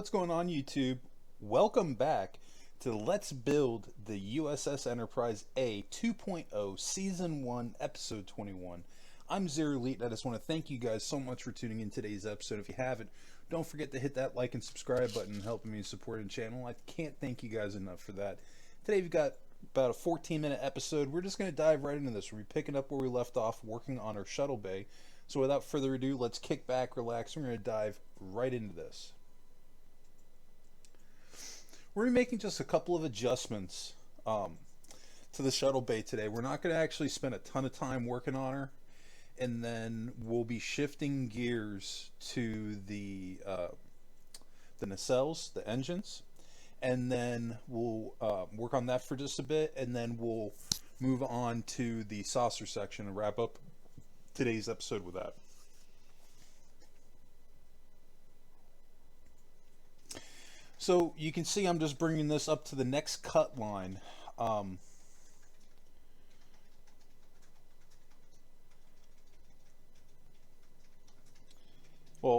what's going on, YouTube? Welcome back to Let's Build the U.S.S. Enterprise A 2.0 Season 1 Episode 21. I'm Zero Elite, and I just want to thank you guys so much for tuning in today's episode. If you haven't, don't forget to hit that like and subscribe button, helping me support the channel. I can't thank you guys enough for that. Today we've got about a 14-minute episode. We're just going to dive right into this. We'll be picking up where we left off, working on our shuttle bay. So without further ado, let's kick back, relax, and we're going to dive right into this. We're making just a couple of adjustments to the shuttle bay today. We're not going to actually spend a ton of time working on her, and then we'll be shifting gears to the nacelles, the engines, and then we'll work on that for just a bit, and then we'll move on to the saucer section and wrap up today's episode with that. So you can see I'm just bringing this up to the next cut line. Well,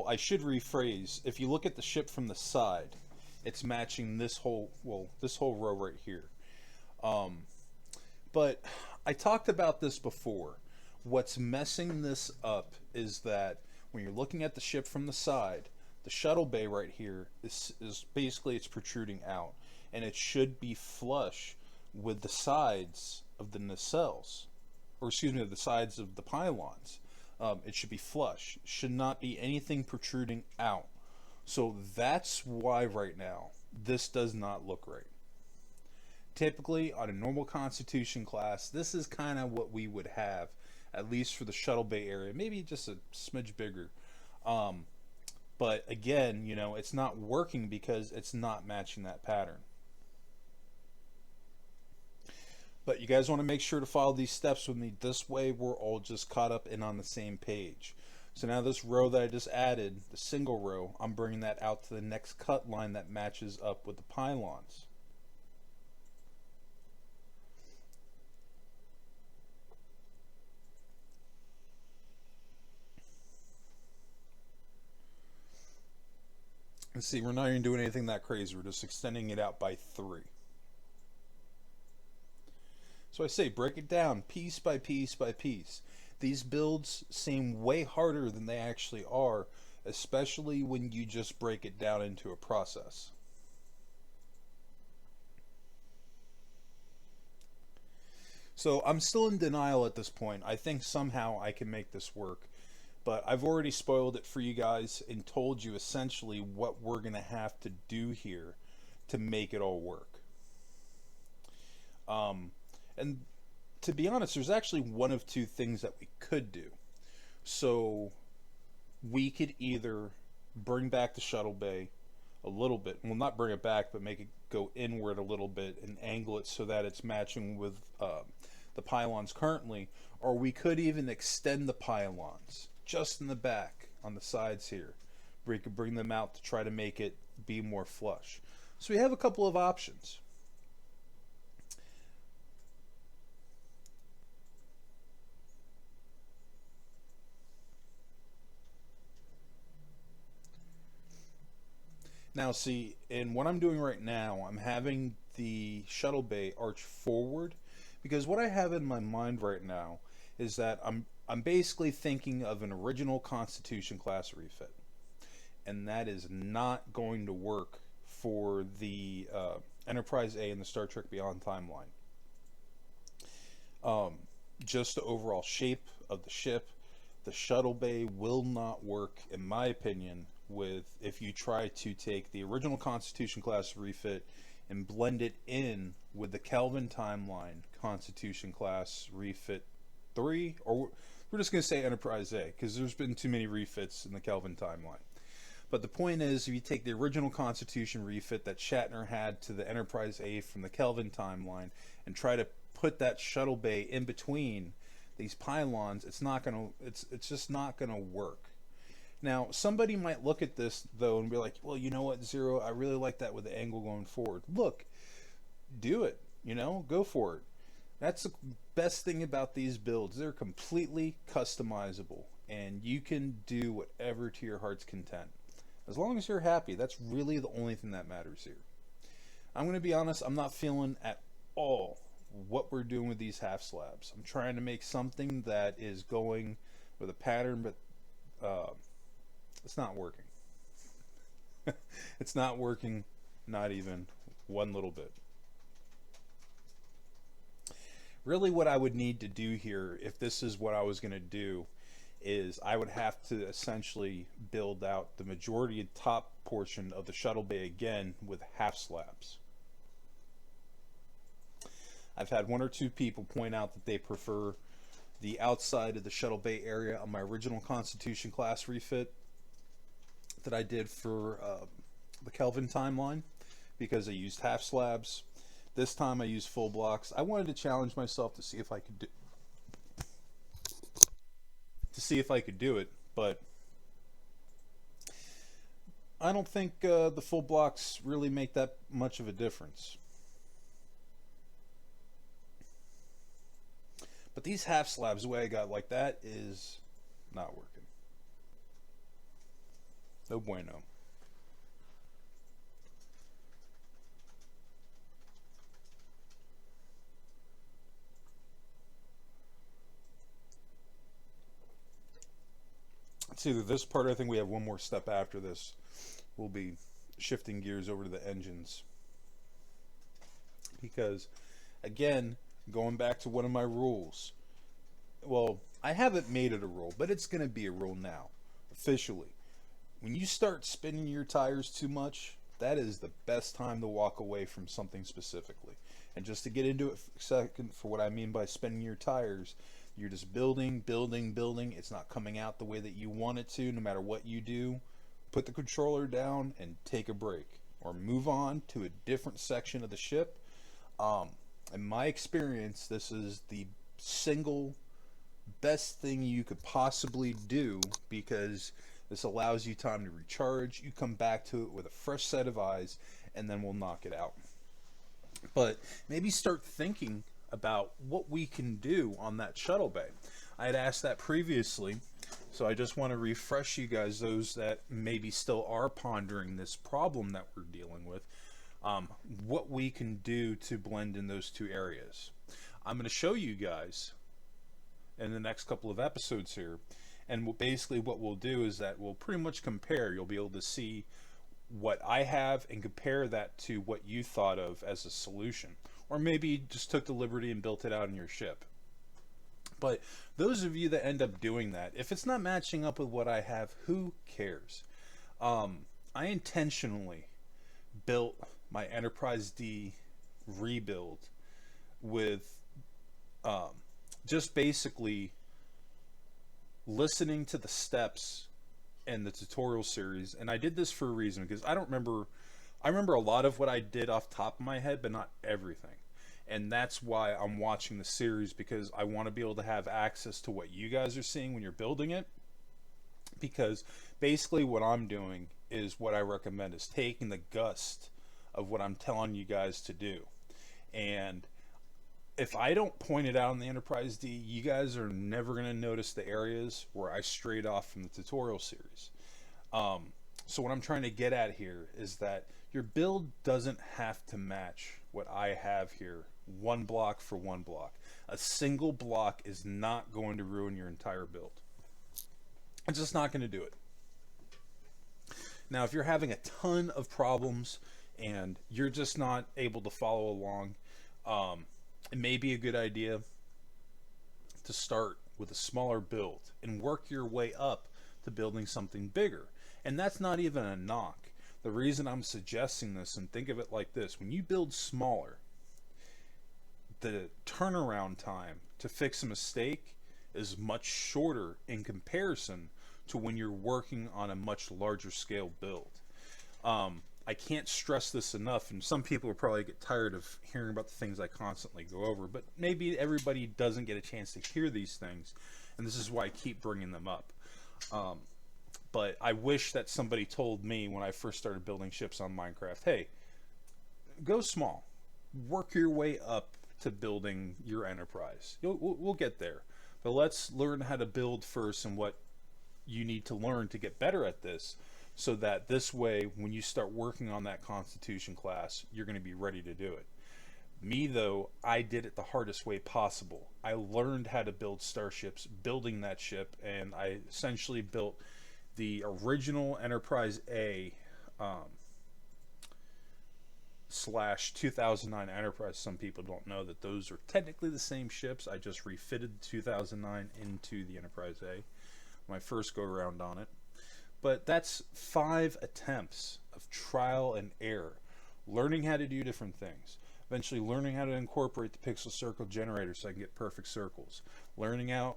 I should rephrase. If you look at the ship from the side, it's matching this whole, this whole row right here. But I talked about this before. What's messing this up is that when you're looking at the ship from the side, the shuttle bay right here is basically, it's protruding out, and it should be flush with the sides of the nacelles, or excuse me, the sides of the pylons. It should be flush. It should not be anything protruding out. So that's why right now this does not look right. Typically on a normal Constitution class, this is kind of what we would have, at least for the shuttle bay area, maybe just a smidge bigger. But again, you know, it's not working because it's not matching that pattern. But you guys want to make sure to follow these steps with me. This way we're all just caught up and on the same page. So now this row that I just added, the single row, I'm bringing that out to the next cut line that matches up with the pylons. And see, we're not even doing anything that crazy. We're just extending it out by 3. So I say, break it down piece by piece by piece. These builds seem way harder than they actually are, especially when you just break it down into a process. So I'm still in denial at this point. I think somehow I can make this work. But I've already spoiled it for you guys and told you essentially what we're going to have to do here to make it all work. And to be honest, there's actually one of two things that we could do. So we could either bring back the shuttle bay a little bit. Well, not bring it back, but make it go inward a little bit and angle it so that it's matching with the pylons currently. Or we could even extend the pylons just in the back on the sides here. We could bring them out to try to make it be more flush. So we have a couple of options. Now see, in what I'm doing right now, I'm having the shuttle bay arch forward, because what I have in my mind right now is that I'm basically thinking of an original Constitution class refit, and that is not going to work for the Enterprise A and the Star Trek Beyond timeline. Just the overall shape of the ship, the shuttle bay will not work, in my opinion, with if you try to take the original Constitution class refit and blend it in with the Kelvin timeline Constitution class refit 3, or we're just going to say Enterprise A because there's been too many refits in the Kelvin timeline. But the point is, if you take the original Constitution refit that Shatner had to the Enterprise A from the Kelvin timeline and try to put that shuttle bay in between these pylons, it's just not going to work. Now, somebody might look at this, though, and be like, well, you know what, Zero, I really like that with the angle going forward. Look, do it, you know, go for it. That's the best thing about these builds. They're completely customizable, and you can do whatever to your heart's content. As long as you're happy, that's really the only thing that matters here. I'm going to be honest, I'm not feeling at all what we're doing with these half slabs. I'm trying to make something that is going with a pattern, but it's not working. It's not working, not even one little bit. Really what I would need to do here, if this is what I was going to do, is I would have to essentially build out the majority of the top portion of the shuttle bay again with half slabs. I've had one or two people point out that they prefer the outside of the shuttle bay area on my original Constitution class refit that I did for the Kelvin timeline, because I used half slabs. This time I used full blocks. I wanted to challenge myself to see if I could do it, but I don't think the full blocks really make that much of a difference. But these half slabs, the way I got like that, is not working. No bueno. It's either this part, I think we have one more step after this. We'll be shifting gears over to the engines. Because, again, going back to one of my rules. Well, I haven't made it a rule, but it's going to be a rule now, officially. When you start spinning your tires too much, that is the best time to walk away from something specifically. And just to get into it for a second, for what I mean by spinning your tires, you're just building. It's not coming out the way that you want it to, no matter what you do. Put the controller down and take a break, or move on to a different section of the ship. In my experience, this is the single best thing you could possibly do, because this allows you time to recharge. You come back to it with a fresh set of eyes, and then we'll knock it out. But maybe start thinking about what we can do on that shuttle bay. I had asked that previously, so I just want to refresh you guys, those that maybe still are pondering this problem that we're dealing with, what we can do to blend in those two areas. I'm going to show you guys in the next couple of episodes here, and basically what we'll do is that we'll pretty much compare. You'll be able to see what I have and compare that to what you thought of as a solution, or maybe just took the liberty and built it out in your ship. But those of you that end up doing that, if it's not matching up with what I have, who cares? I intentionally built my Enterprise D rebuild with just basically listening to the steps in the tutorial series. And I did this for a reason, because I remember a lot of what I did off the top of my head, but not everything. And that's why I'm watching the series, because I want to be able to have access to what you guys are seeing when you're building it. Because basically what I'm doing is what I recommend, is taking the gust of what I'm telling you guys to do. And if I don't point it out in the Enterprise D, you guys are never going to notice the areas where I strayed off from the tutorial series. So what I'm trying to get at here is that your build doesn't have to match what I have here, one block for one block. A single block is not going to ruin your entire build. It's just not going to do it. Now, if you're having a ton of problems and you're just not able to follow along, it may be a good idea to start with a smaller build and work your way up to building something bigger. And that's not even a knock. The reason I'm suggesting this, and think of it like this: when you build smaller, the turnaround time to fix a mistake is much shorter in comparison to when you're working on a much larger scale build. I can't stress this enough, and some people will probably get tired of hearing about the things I constantly go over, but maybe everybody doesn't get a chance to hear these things, and this is why I keep bringing them up. But I wish that somebody told me when I first started building ships on Minecraft, hey, go small. Work your way up to building your Enterprise. We'll get there. But let's learn how to build first, and what you need to learn to get better at this, so that this way, when you start working on that Constitution class, you're going to be ready to do it. Me, though, I did it the hardest way possible. I learned how to build starships, building that ship, and I essentially built the original Enterprise A slash 2009 Enterprise. Some people don't know that those are technically the same ships. I just refitted the 2009 into the Enterprise A, my first go around on it. But that's 5 attempts of trial and error, learning how to do different things. Eventually learning how to incorporate the pixel circle generator so I can get perfect circles. Learning how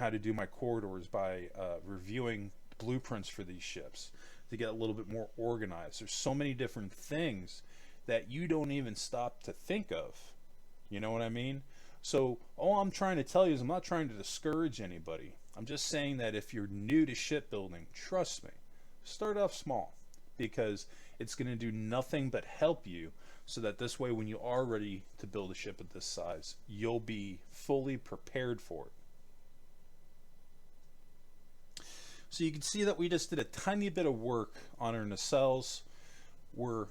to do my corridors by reviewing blueprints for these ships to get a little bit more organized. There's so many different things that you don't even stop to think of. You know what I mean? So all I'm trying to tell you is I'm not trying to discourage anybody. I'm just saying that if you're new to shipbuilding, trust me, start off small, because it's going to do nothing but help you, so that this way when you are ready to build a ship of this size, you'll be fully prepared for it. So you can see that we just did a tiny bit of work on our nacelles. We're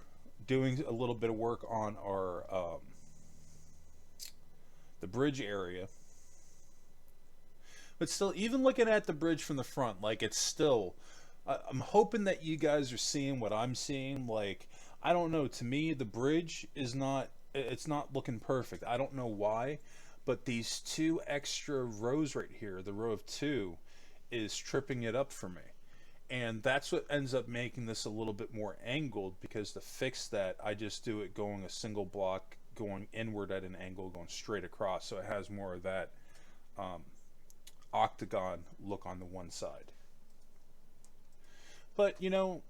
doing a little bit of work on our the bridge area. But still, even looking at the bridge from the front, like, it's still, I'm hoping that you guys are seeing what I'm seeing. Like, I don't know, to me the bridge is not, it's not looking perfect. I don't know why, but these 2 extra rows right here, the row of 2, is tripping it up for me. And that's what ends up making this a little bit more angled, because to fix that, I just do it going a single block, going inward at an angle, going straight across, so it has more of that octagon look on the one side. But, you know,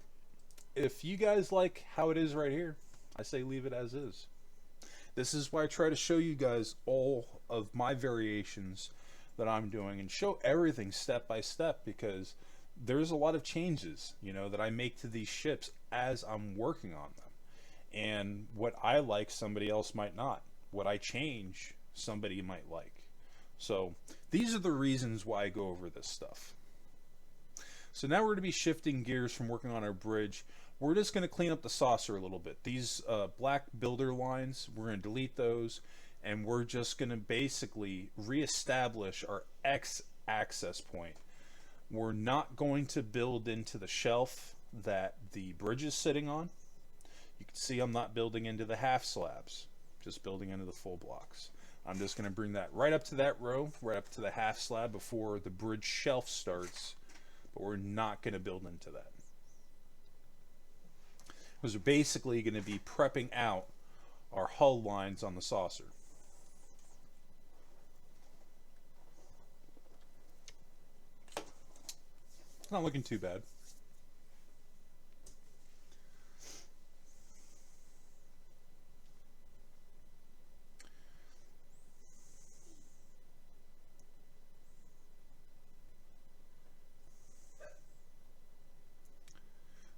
if you guys like how it is right here, I say leave it as is. This is why I try to show you guys all of my variations that I'm doing, and show everything step by step, because there's a lot of changes, you know, that I make to these ships as I'm working on them. And what I like, somebody else might not. What I change, somebody might like. So these are the reasons why I go over this stuff. So now we're going to be shifting gears from working on our bridge. We're just going to clean up the saucer a little bit. These black builder lines, we're going to delete those, and we're just going to basically reestablish our X access point. We're not going to build into the shelf that the bridge is sitting on. You can see I'm not building into the half slabs, just building into the full blocks. I'm just going to bring that right up to that row, right up to the half slab before the bridge shelf starts, but we're not going to build into that. Because we're basically going to be prepping out our hull lines on the saucer. It's not looking too bad.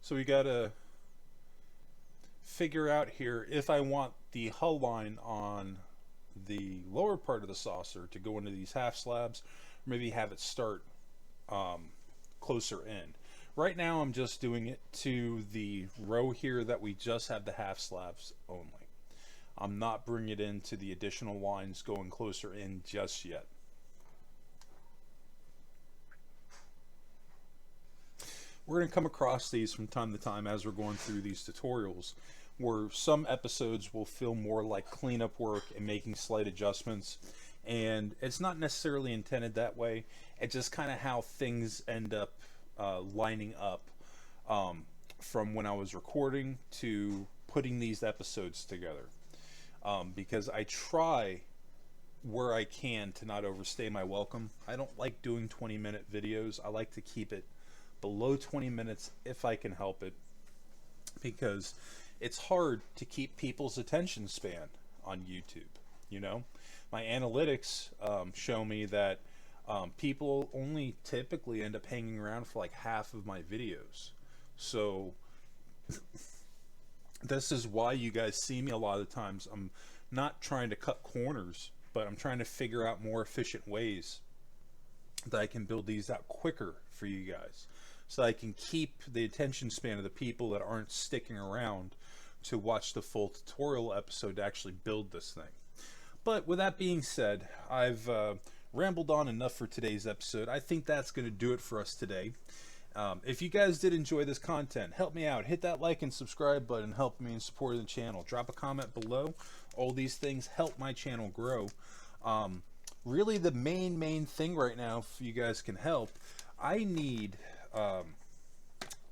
So we gotta figure out here if I want the hull line on the lower part of the saucer to go into these half slabs, or maybe have it start closer in. Right now I'm just doing it to the row here that we just have the half slabs only. I'm not bringing it into the additional lines going closer in just yet. We're going to come across these from time to time as we're going through these tutorials, where some episodes will feel more like cleanup work and making slight adjustments, and it's not necessarily intended that way. It's just kind of how things end up lining up from when I was recording to putting these episodes together, because I try where I can to not overstay my welcome. I don't like doing 20-minute videos. I like to keep it below 20 minutes if I can help it, because it's hard to keep people's attention span on YouTube. You know, my analytics show me that people only typically end up hanging around for like half of my videos. So this is why you guys see me a lot of the times. I'm not trying to cut corners, but I'm trying to figure out more efficient ways that I can build these out quicker for you guys. so I can keep the attention span of the people that aren't sticking around to watch the full tutorial episode to actually build this thing. But with that being said, I've rambled on enough for today's episode. I think that's going to do it for us today. If you guys did enjoy this content, help me out. Hit that like and subscribe button. Help me in supporting the channel. Drop a comment below. All these things help my channel grow. Really, the main thing right now, if you guys can help, I need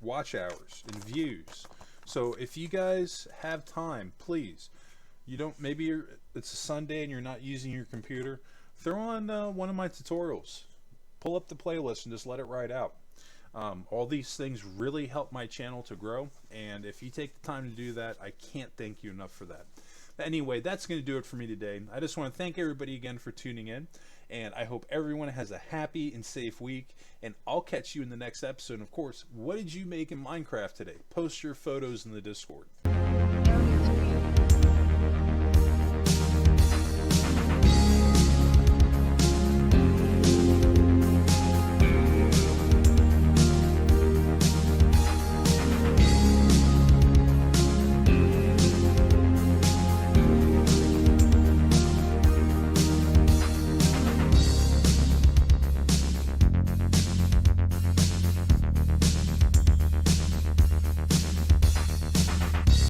watch hours and views. So if you guys have time, please, maybe it's a Sunday and you're not using your computer, throw on one of my tutorials. Pull up the playlist and just let it ride out. All these things really help my channel to grow, and if you take the time to do that, I can't thank you enough for that. But anyway, that's going to do it for me today. I just want to thank everybody again for tuning in, and I hope everyone has a happy and safe week, and I'll catch you in the next episode. And of course, what did you make in Minecraft today? Post your photos in the Discord.